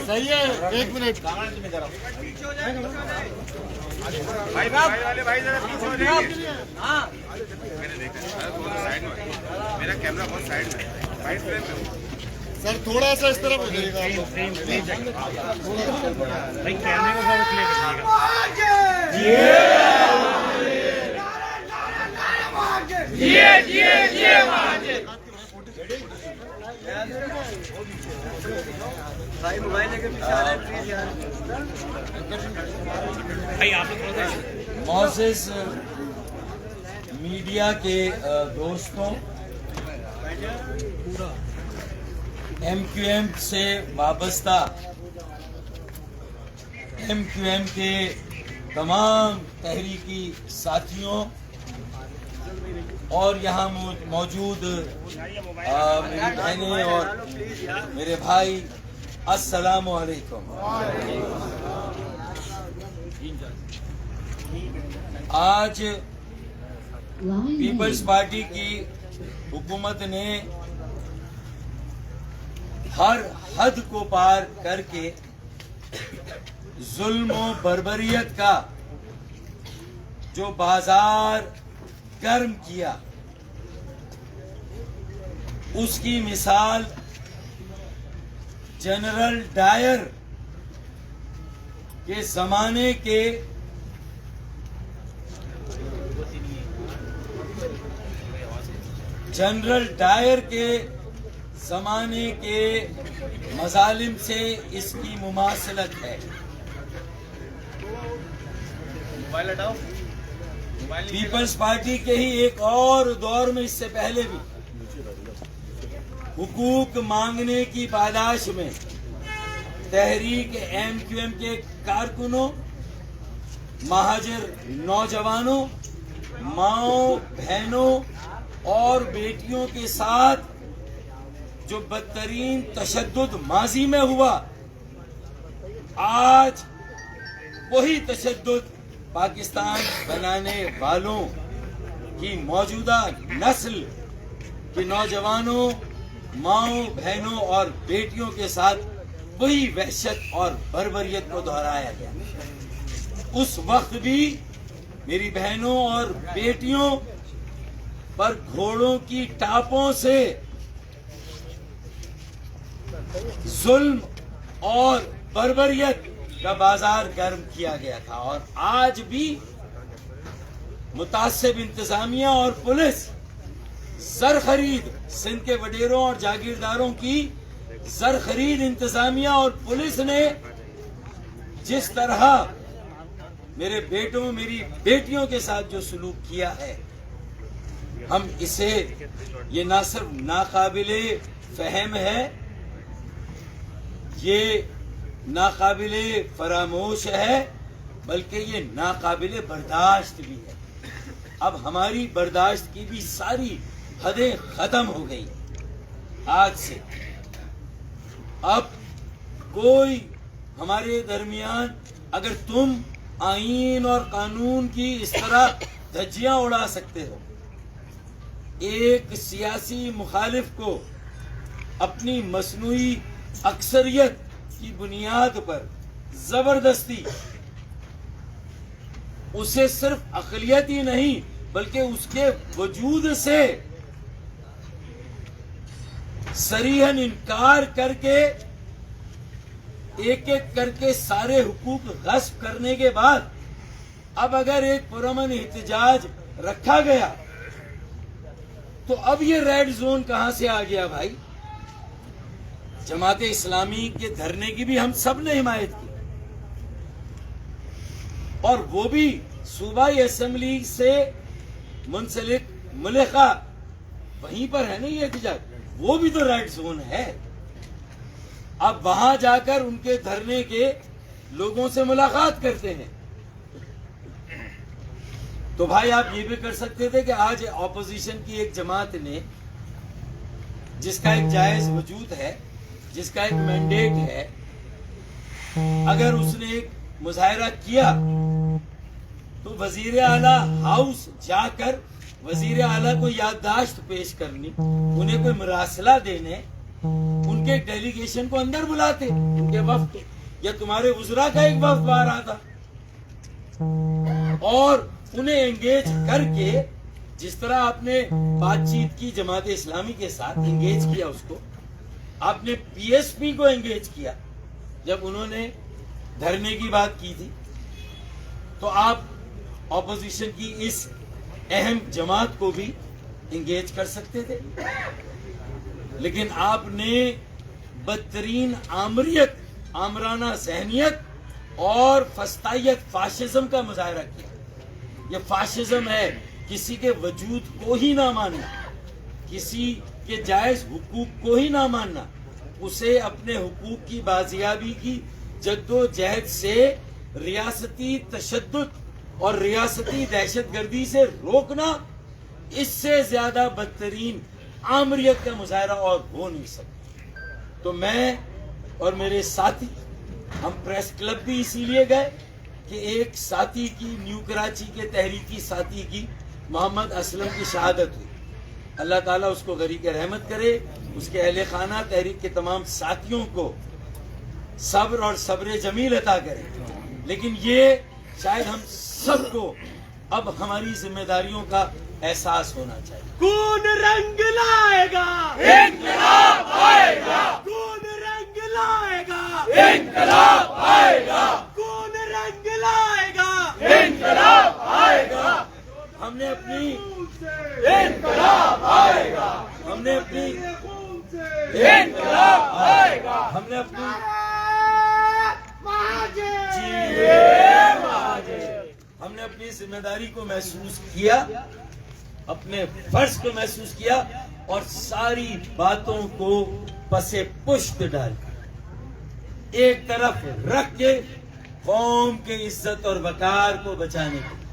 صحیح ہے, ایک منٹ. بھائی بھائی ذرا پیچھے ہو جائیے. ہاں میں نے دیکھا سائڈ میں, میرا کیمرہ بہت سائڈ میں ہے, سائڈ فریم میں. سر تھوڑا سا اس طرف ہو جائے گا. بھائی کیمرے کو تھوڑا کلیئر کریے گا. بھائی موبائل لے کے پیچھے آ رہے ہیں پلیز یار. بھائی آپ لوگ تھوڑا سا معزز میڈیا کے دوستوں, ایم کیو ایم سے وابستہ ایم کیو ایم کے تمام تحریکی ساتھیوں اور یہاں موجود میری بہنیں اور میرے بھائی, السلام علیکم. آج پیپلز پارٹی کی حکومت نے ہر حد کو پار کر کے ظلم و بربریت کا جو بازار گرم کیا, اس کی مثال جنرل ڈائر کے زمانے کے مظالم سے اس کی مماثلت ہے. پیپلز پارٹی کے ہی ایک اور دور میں, اس سے پہلے بھی حقوق مانگنے کی پاداش میں تحریک ایم کیو ایم کے کارکنوں, مہاجر نوجوانوں, ماؤں بہنوں اور بیٹیوں کے ساتھ جو بدترین تشدد ماضی میں ہوا, آج وہی تشدد پاکستان بنانے والوں کی موجودہ نسل کے نوجوانوں, ماؤں بہنوں اور بیٹیوں کے ساتھ وہی وحشت اور بربریت کو دہرایا گیا. اس وقت بھی میری بہنوں اور بیٹیوں پر گھوڑوں کی ٹاپوں سے ظلم اور بربریت کا بازار گرم کیا گیا تھا, اور آج بھی متعصب انتظامیہ اور پولیس زر خرید, سندھ کے وڈیروں اور جاگیرداروں کی زر خرید انتظامیہ اور پولیس نے جس طرح میرے بیٹوں میری بیٹیوں کے ساتھ جو سلوک کیا ہے, ہم اسے, یہ نہ صرف ناقابل فہم ہے, یہ ناقابل فراموش ہے, بلکہ یہ ناقابل برداشت بھی ہے. اب ہماری برداشت کی بھی ساری حدیں ختم ہو گئی. آج سے اب کوئی ہمارے درمیان, اگر تم آئین اور قانون کی اس طرح دھجیاں اڑا سکتے ہو, ایک سیاسی مخالف کو اپنی مصنوعی اکثریت کی بنیاد پر زبردستی, اسے صرف اقلیت ہی نہیں بلکہ اس کے وجود سے صریحاً انکار کر کے ایک ایک کر کے سارے حقوق غصب کرنے کے بعد اب اگر ایک پرامن احتجاج رکھا گیا تو اب یہ ریڈ زون کہاں سے آ گیا بھائی؟ جماعت اسلامی کے دھرنے کی بھی ہم سب نے حمایت کی, اور وہ بھی صوبائی اسمبلی سے منسلک ملحقہ وہیں پر ہے نا یہ احتجاج, وہ بھی تو ریڈ زون ہے. اب وہاں جا کر ان کے دھرنے کے لوگوں سے ملاقات کرتے ہیں. تو بھائی آپ یہ بھی کر سکتے تھے کہ آج اپوزیشن کی ایک جماعت نے, جس کا ایک جائز وجود ہے, جس کا ایک مینڈیٹ ہے, اگر اس نے ایک مظاہرہ کیا تو تو وزیر اعلیٰ ہاؤس جا کر وزیر اعلیٰ کو یادداشت پیش کرنی، انہیں کوئی مراسلہ دینے، ان کے ڈیلیگیشن کو اندر بلاتے، ان کے وفد، یا تمہارے وزراء کا ایک وفد باہر آتا اور انہیں انگیج کر کے، جس طرح آپ نے بات چیت کی جماعت اسلامی کے ساتھ، انگیج کیا اس کو، آپ نے پی ایس پی کو انگیج کیا جب انہوں نے دھرنے کی بات کی تھی، تو آپ اپوزیشن کی اس اہم جماعت کو بھی انگیج کر سکتے تھے، لیکن آپ نے بدترین آمرانہ ذہنیت اور فسطائیت، فاشزم کا مظاہرہ کیا۔ یہ فاشزم ہے کسی کے وجود کو ہی نہ ماننا، کسی کے جائز حقوق کو ہی نہ ماننا، اسے اپنے حقوق کی بازیابی کی جدوجہد سے ریاستی تشدد اور ریاستی دہشت گردی سے روکنا، اس سے زیادہ بدترین آمریت کا مظاہرہ اور ہو نہیں سکتا۔ تو میں اور میرے ساتھی، ہم پریس کلب بھی اسی لیے گئے کہ ایک ساتھی کی، نیو کراچی کے تحریکی ساتھی کی، محمد اسلم کی شہادت ہوئی۔ اللہ تعالیٰ اس کو غریق رحمت کرے، اس کے اہل خانہ، تحریک کے تمام ساتھیوں کو صبر اور صبر جمیل عطا کرے۔ لیکن یہ شاید ہم سب کو اب ہماری ذمہ داریوں کا احساس ہونا چاہیے۔ کون رنگ لائے گا؟ انقلاب آئے گا۔ کون رنگ لائے گا؟ انقلاب آئے گا۔ کون رنگ لائے گا؟ انقلاب آئے گا۔ ہم نے اپنی انقلاب آئے گا۔ ہم نے اپنی انقلاب آئے گا۔ ہم نے اپنی ہم نے اپنی ذمہ داری کو محسوس کیا، اپنے فرض کو محسوس کیا، اور ساری باتوں کو پس پشت ڈال ایک طرف رکھ کے قوم کے عزت اور وقار کو بچانے کے لیے،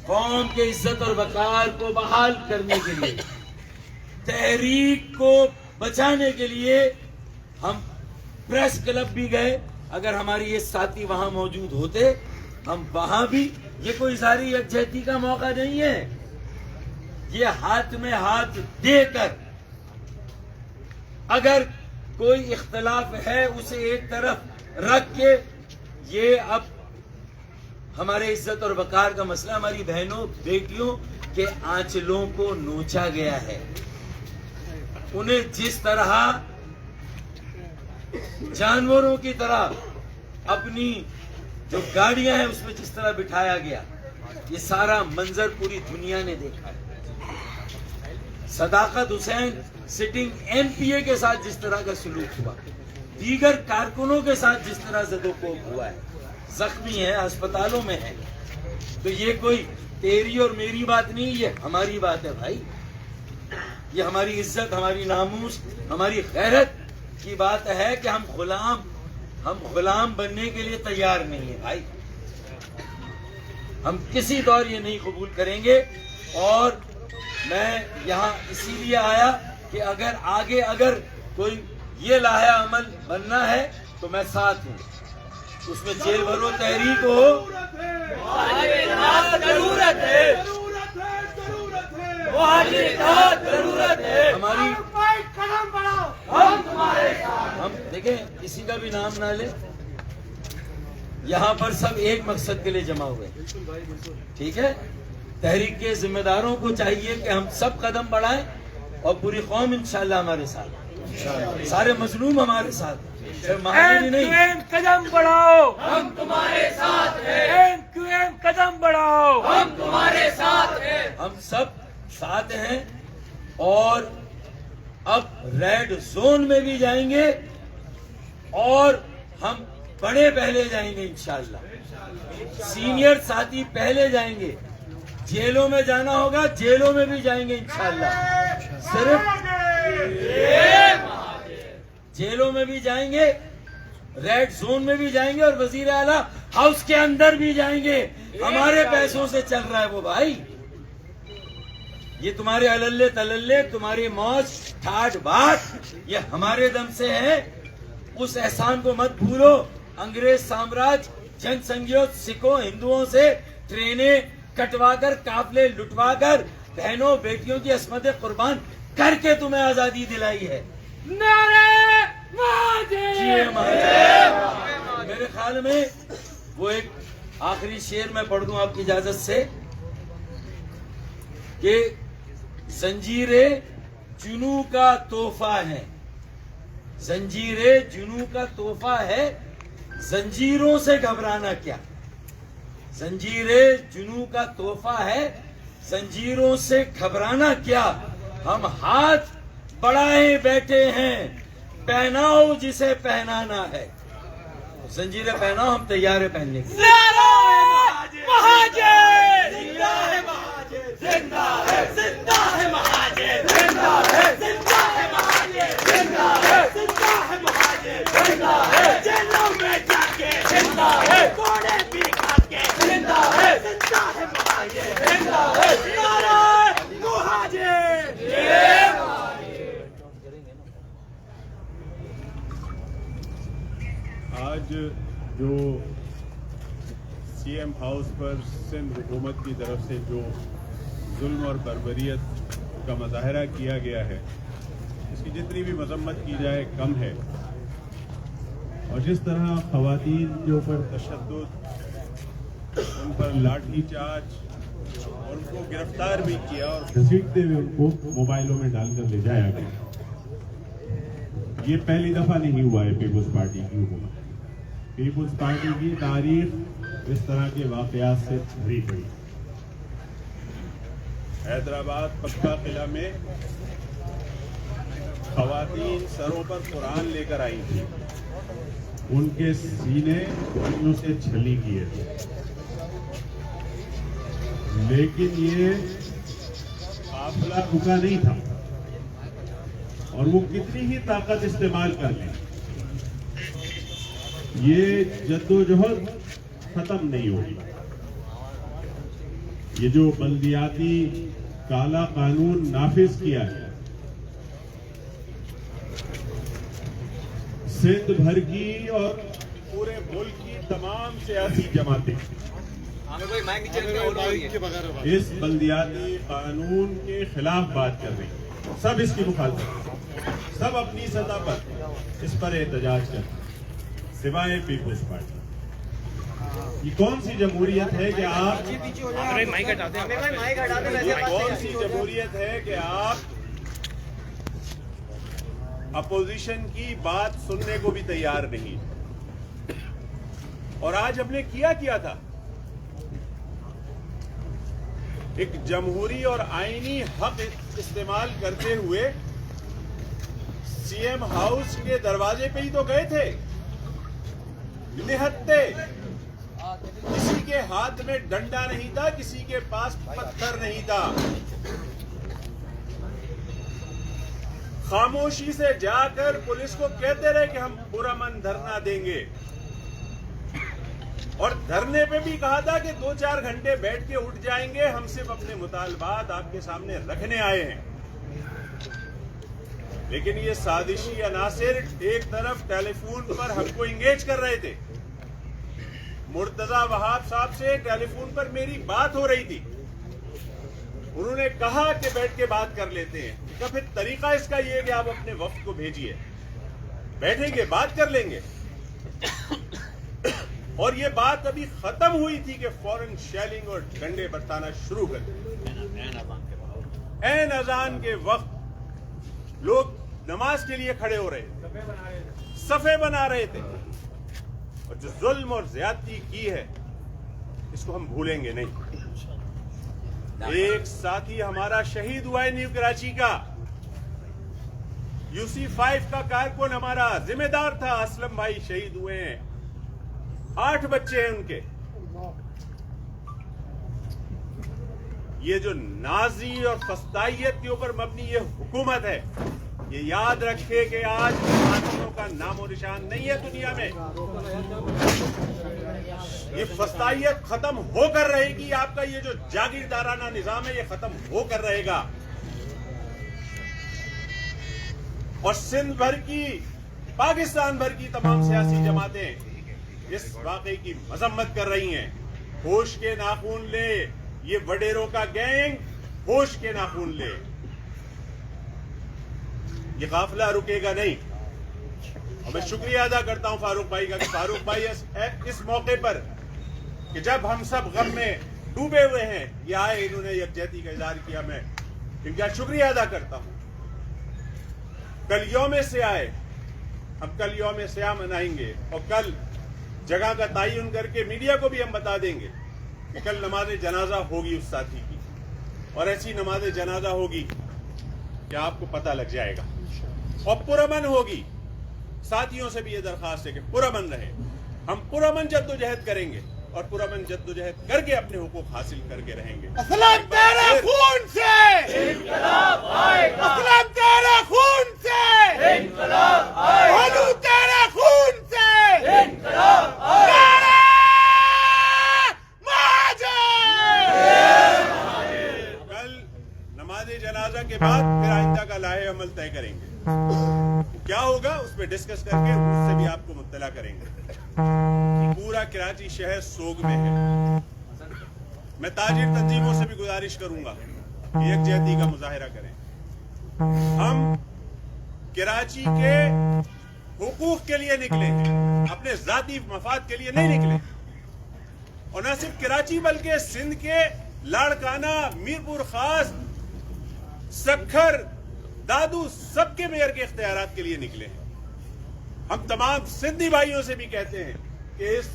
قوم کے عزت اور وقار کو بحال کرنے کے لیے، تحریک کو بچانے کے لیے ہم پریس کلب بھی گئے۔ اگر ہماری یہ ساتھی وہاں موجود ہوتے، ہم وہاں بھی، یہ کوئی اظہار یکجہتی کا موقع نہیں ہے، یہ ہاتھ میں ہاتھ دے کر، اگر کوئی اختلاف ہے اسے ایک طرف رکھ کے، یہ اب ہمارے عزت اور وقار کا مسئلہ، ہماری بہنوں بیٹیوں کے آنچلوں کو نوچا گیا ہے۔ انہیں جس طرح جانوروں کی طرح اپنی جو گاڑیاں ہیں اس میں جس طرح بٹھایا گیا، یہ سارا منظر پوری دنیا نے دیکھا ہے۔ صداقت حسین سٹنگ ایم پی اے کے ساتھ جس طرح کا سلوک ہوا، دیگر کارکنوں کے ساتھ جس طرح زد و کوب ہوا ہے، زخمی ہیں، ہسپتالوں میں ہیں، تو یہ کوئی تیری اور میری بات نہیں، یہ ہماری بات ہے بھائی۔ یہ ہماری عزت، ہماری ناموس، ہماری غیرت کی بات ہے کہ ہم غلام بننے کے لیے تیار نہیں ہیں بھائی۔ ہم کسی دور یہ نہیں قبول کریں گے، اور میں یہاں اسی لیے آیا کہ اگر کوئی یہ لاہے عمل بننا ہے تو میں ساتھ ہوں، اس میں جیل بھرو تحریک ہو، ضرورت ہے، ہماری ہم دیکھیں کسی کا بھی نام نہ لیں، یہاں پر سب ایک مقصد کے لیے جمع ہوئے، ٹھیک ہے؟ تحریک کے ذمہ داروں کو چاہیے کہ ہم سب قدم بڑھائیں، اور پوری قوم انشاءاللہ ہمارے ساتھ، سارے مظلوم ہمارے ساتھ، نہیں قدم بڑھاؤ، ہم تمہارے ساتھ ہیں، قدم بڑھاؤ، ہم تمہارے ساتھ ہیں، ہم سب ساتھ ہیں، اور اب ریڈ زون میں بھی جائیں گے، اور ہم بڑے پہلے جائیں گے انشاءاللہ، سینئر ساتھی پہلے جائیں گے، جیلوں میں جانا ہوگا جیلوں میں بھی جائیں گے انشاءاللہ، صرف جیلوں میں بھی جائیں گے، ریڈ زون میں بھی جائیں گے، اور وزیر اعلیٰ ہاؤس کے اندر بھی جائیں گے۔ ہمارے پیسوں سے چل رہا ہے وہ بھائی، یہ تمہارے عللے تللے، تمہاری موج ٹھاٹ بات، یہ ہمارے دم سے ہے۔ اس احسان کو مت بھولو، انگریز سامراج جن سنگیوں، سکھوں، ہندوؤں سے ٹرینیں کٹوا کر، قافلے لٹوا کر، بہنوں بیٹیوں کی عصمتیں قربان کر کے تمہیں آزادی دلائی ہے. نعرہ مہاجر! میرے خیال میں وہ ایک آخری شعر میں پڑھ دوں آپ کی اجازت سے کہ زنجیریں جنوں کا تحفہ ہے، زنجیریں جنوں کا تحفہ ہے، زنجیروں سے گھبرانا کیا. زنجیریں جنوں کا تحفہ ہے، زنجیروں سے گھبرانا کیا. ہم ہاتھ بڑھائے بیٹھے ہیں، پہناؤ جسے پہنانا ہے. زنجیریں پہناؤ، ہم تیار ہیں پہننے کے. نعرہ مہاجر! زندہ ہے مہاجر! زندہ ہے! زندہ ہے مہاجر! زندہ ہے! زندہ ہے مہاجر! زندہ ہے! زندہ ہے مہاجر! زندہ ہے! جیلوں میں جا کے زندہ ہے! کوڑے بھی کھا کے زندہ ہے! زندہ ہے مہاجر! زندہ ہے! نعرہ مہاجر! آج جو سی ایم ہاؤس پر سندھ حکومت کی طرف سے جو ظلم اور بربریت کا مظاہرہ کیا گیا ہے، اس کی جتنی بھی مذمت کی جائے کم ہے. اور جس طرح خواتین کے اوپر تشدد، ان پر لاٹھی چارج اور ان کو گرفتار بھی کیا اور گھسیٹتے ہوئے ان کو موبائلوں میں ڈال کر لے جایا گیا، یہ پہلی دفعہ نہیں ہوا ہے پیپلز پارٹی کی حکومت. پیپلز پارٹی کی تاریخ اس طرح کے واقعات سے بھری پڑی. حیدرآباد پکا قلعہ میں خواتین سروں پر قرآن لے کر آئی تھی، ان کے سینے گولیوں سے چھلی کیے تھے، لیکن یہ قافلہ رکا نہیں تھا. اور وہ کتنی ہی طاقت استعمال کر لیں، یہ جدوجہد ختم نہیں ہوگی. یہ جو بلدیاتی کالا قانون نافذ کیا ہے، سندھ بھر کی اور پورے ملک کی تمام سیاسی جماعتیں اس بلدیاتی قانون کے خلاف بات کر رہی ہیں. سب اس کی مخالفت، سب اپنی سطح پر اس پر احتجاج کرتے ہیں، سوائے پیپلز پارٹی. یہ کون سی جمہوریت ہے کہ آپ کون سی جمہوریت ہے کہ آپ اپوزیشن کی بات سننے کو بھی تیار نہیں؟ اور آج ہم نے کیا تھا، ایک جمہوری اور آئینی حق استعمال کرتے ہوئے سی ایم ہاؤس کے دروازے پہ ہی تو گئے تھے، نہتے. کسی کے ہاتھ میں ڈنڈا نہیں تھا، کسی کے پاس پتھر نہیں تھا. خاموشی سے جا کر پولیس کو کہتے رہے کہ ہم پرامن دھرنا دیں گے، اور دھرنے پہ بھی کہا تھا کہ 2-4 گھنٹے بیٹھ کے اٹھ جائیں گے، ہم صرف اپنے مطالبات آپ کے سامنے رکھنے آئے ہیں. لیکن یہ سازشی عناصر ایک طرف ٹیلی فون پر ہم کو انگیج کر رہے تھے. مرتضی وہاب صاحب سے ٹیلی فون پر میری بات ہو رہی تھی، انہوں نے کہا کہ بیٹھ کے بات کر لیتے ہیں. تو پھر طریقہ اس کا یہ ہے کہ آپ اپنے وفد کو بھیجیے، بیٹھیں گے، بات کر لیں گے. اور یہ بات ابھی ختم ہوئی تھی کہ فوراً شیلنگ اور ڈنڈے برسانا شروع کر دیں. عین اذان کے وقت لوگ نماز کے لیے کھڑے ہو رہے تھے، صفے بنا رہے تھے. اور جو ظلم اور زیادتی کی ہے اس کو ہم بھولیں گے نہیں. ایک ساتھی ہمارا شہید ہوا ہے نیو کراچی کا، UC5 کا کارکن ہمارا ذمہ دار تھا، اسلم بھائی شہید ہوئے ہیں. 8 بچے ہیں ان کے. یہ جو نازی اور فسطائیت کے اوپر مبنی یہ حکومت ہے، یہ یاد رکھے کہ آج مسلمانوں کا نام و نشان نہیں ہے دنیا میں. یہ فسطائیت ختم ہو کر رہے گی. آپ کا یہ جو جاگیردارانہ نظام ہے یہ ختم ہو کر رہے گا. اور سندھ بھر کی، پاکستان بھر کی تمام سیاسی جماعتیں اس واقعے کی مذمت کر رہی ہیں. ہوش کے ناخون لے، یہ وڈیروں کا گینگ ہوش کے ناخون لے، یہ قافلہ رکے گا نہیں۔ اور میں شکریہ ادا کرتا ہوں فاروق بھائی کا کہ فاروق بھائی اس موقع پر کہ جب ہم سب غم میں ڈوبے ہوئے ہیں یہ آئے، انہوں نے یکجہتی کا اظہار کیا، میں ان کا شکریہ ادا کرتا ہوں۔ کل یوم سیاہ ہے، ہم کل یوم سیاہ منائیں گے، اور کل جگہ کا تعین کر کے میڈیا کو بھی ہم بتا دیں گے کہ کل نماز جنازہ ہوگی اس ساتھی کی، اور ایسی نماز جنازہ ہوگی کہ آپ کو پتہ لگ جائے گا، اور پرامن ہوگی۔ ساتھیوں سے بھی یہ درخواست ہے کہ پرامن رہے، ہم پرامن جدوجہد کریں گے اور پرامن جدوجہد کر کے اپنے حقوق حاصل کر کے رہیں گے۔ اسلام تیرے خون سے انقلاب آئے گا، اسلام تیرے خون سے انقلاب آئے گا، بھالو تیرے خون سے انقلاب آئے گا۔ کل نماز جنازہ کے بعد پھر آئندہ کا لائحہ عمل طے کریں گے، کیا ہوگا اس پہ ڈسکس کر کے اس سے بھی آپ کو مطلع کریں گے۔ پورا کراچی شہر سوگ میں ہے، میں تاجر تنظیموں سے بھی گزارش کروں گا کہ یکجہتی کا مظاہرہ کریں۔ ہم کراچی کے حقوق کے لیے نکلے ہیں، اپنے ذاتی مفاد کے لیے نہیں نکلے، اور نہ صرف کراچی بلکہ سندھ کے لاڑکانہ، میرپور خاص، سکھر، دادو، سب کے میئر کے اختیارات کے لیے نکلے ہیں۔ ہم تمام سندھی بھائیوں سے بھی کہتے ہیں کہ اس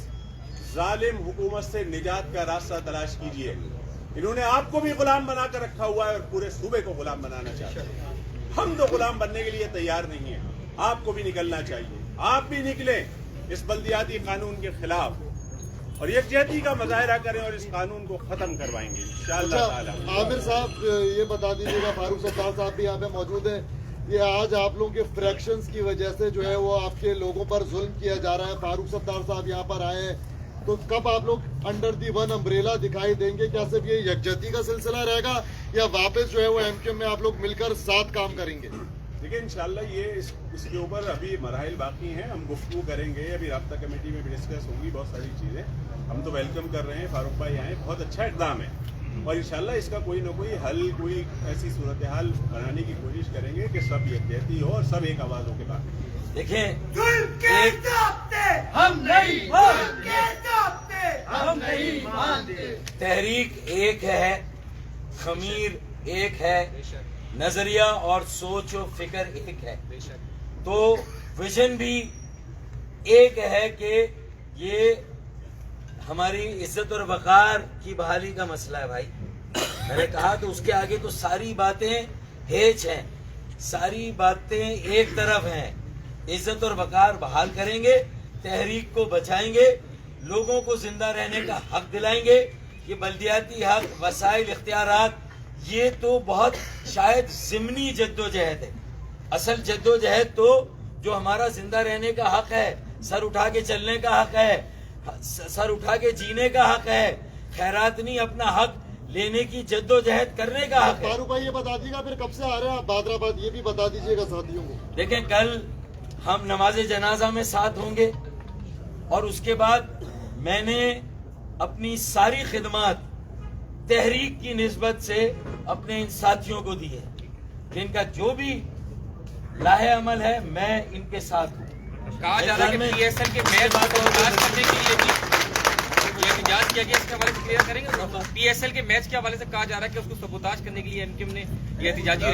ظالم حکومت سے نجات کا راستہ تلاش کیجیے، انہوں نے آپ کو بھی غلام بنا کر رکھا ہوا ہے اور پورے صوبے کو غلام بنانا چاہتے ہیں۔ ہم تو غلام بننے کے لیے تیار نہیں ہیں، آپ کو بھی نکلنا چاہیے، آپ بھی نکلیں اس بلدیاتی قانون کے خلاف اور یکجہتی کا مظاہرہ کریں اور اس قانون کو ختم کروائیں گے انشاءاللہ تعالی۔ عامر صاحب یہ بتا دیجیے گا، فاروق ستار صاحب بھی یہاں پہ موجود ہیں، یہ آج آپ لوگوں کے فریکشنز کی وجہ سے جو ہے وہ آپ کے لوگوں پر ظلم کیا جا رہا ہے، فاروق ستار صاحب یہاں پر آئے ہیں، تو کب آپ لوگ انڈر دی ون امبریلا دکھائی دیں گے؟ کیا صرف یہ یکجہتی کا سلسلہ رہے گا یا واپس جو ہے وہ ایم کیو ایم میں آپ لوگ مل کر ساتھ کام کریں گے؟ دیکھیں انشاءاللہ یہ اس کے اوپر ابھی مراحل باقی ہیں، ہم گفتگو کریں گے، ابھی رابطہ کمیٹی میں بھی ڈسکس ہوں گی بہت ساری چیزیں، ہم تو ویلکم کر رہے ہیں فاروق بھائی آئے، بہت اچھا اقدام ہے، اور انشاءاللہ اس کا کوئی نہ کوئی حل، کوئی ایسی صورتحال بنانے کی کوشش کریں گے کہ سب یکجہتی ہو اور سب ایک آواز ہو کے بات کریں۔ دیکھیں ہم نہیں ہم نہیں مانتے، تحریک ایک ہے، خمیر ایک ہے، نظریہ اور سوچ و فکر ایک ہے، تو ویژن بھی ایک ہے کہ یہ ہماری عزت اور وقار کی بحالی کا مسئلہ ہے۔ بھائی میں نے کہا تو اس کے آگے تو ساری باتیں ہیچ ہیں، ساری باتیں ایک طرف ہیں۔ عزت اور وقار بحال کریں گے، تحریک کو بچائیں گے، لوگوں کو زندہ رہنے کا حق دلائیں گے۔ یہ بلدیاتی حق، وسائل، اختیارات، یہ تو بہت شاید ضمنی جدوجہد ہے۔ اصل جدوجہد تو جو ہمارا زندہ رہنے کا حق ہے، سر اٹھا کے چلنے کا حق ہے، سر اٹھا کے جینے کا حق ہے، خیرات نہیں اپنا حق لینے کی جدوجہد کرنے کا حق ہے۔ فاروق بھائی یہ بتا دیجیے گا پھر کب سے آ رہے ہیں آپ بادرآباد، یہ بھی بتا دیجیے گا ساتھیوں کو۔ دیکھیں کل ہم نماز جنازہ میں ساتھ ہوں گے، اور اس کے بعد میں نے اپنی ساری خدمات تحریک کی نسبت سے اپنے ان ساتھیوں کو دی ہے، جن کا جو بھی لائحہ عمل ہے میں ان کے ساتھ ہوں۔ کہا جا رہا ہے کہ پی ایس ایل کے میچ کو سبوتاژ کرنے کے لیے بھی یہ احتجاج کیا گیا، اس کے حوالے سے کلیئر کریں گے؟ پی ایس ایل کے میچ کے حوالے سے کہا جا رہا ہے کہ اس کو سبوتاژ کرنے کے لیے ایم کیو ایم نے یہ احتجاجی